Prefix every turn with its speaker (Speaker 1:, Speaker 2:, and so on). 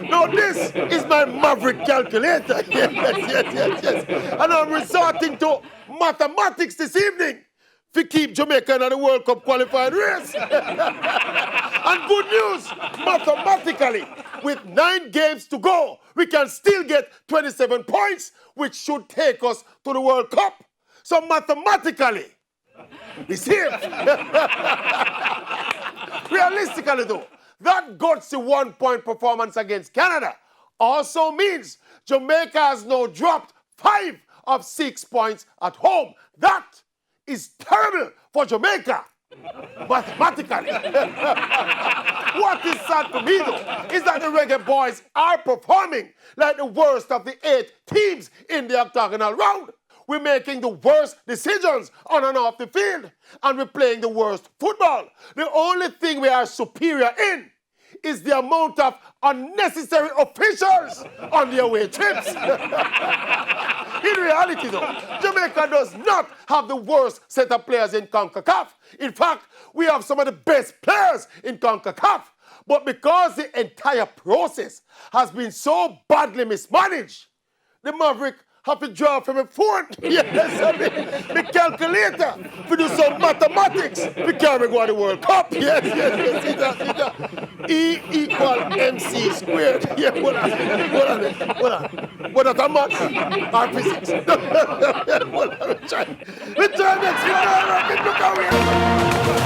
Speaker 1: No, this is my maverick calculator. Yes. And I'm resorting to mathematics this evening to keep Jamaica in the World Cup qualifying race. And good news, mathematically, with 9 games to go, we can still get 27 points, which should take us to the World Cup. So mathematically, it's here. Realistically, though, that gutsy 1-point performance against Canada also means Jamaica has now dropped 5 of 6 points at home. That is terrible for Jamaica, mathematically. What is sad to me, though, is that the Reggae Boyz are performing like the worst of the 8 teams in the octagonal round. We're making the worst decisions on and off the field, and we're playing the worst football. The only thing we are superior in is the amount of unnecessary officials on the away trips. In reality, though, Jamaica does not have the worst set of players in CONCACAF. In fact, we have some of the best players in CONCACAF. But because the entire process has been so badly mismanaged, the Maverick have to draw from a phone. Yes, I mean, the calculator to do some mathematics. We can't go to the World Cup. Yes, see that. E equal MC squared. Yeah, what are that math? Or physics? We're trying next week. Look how we are.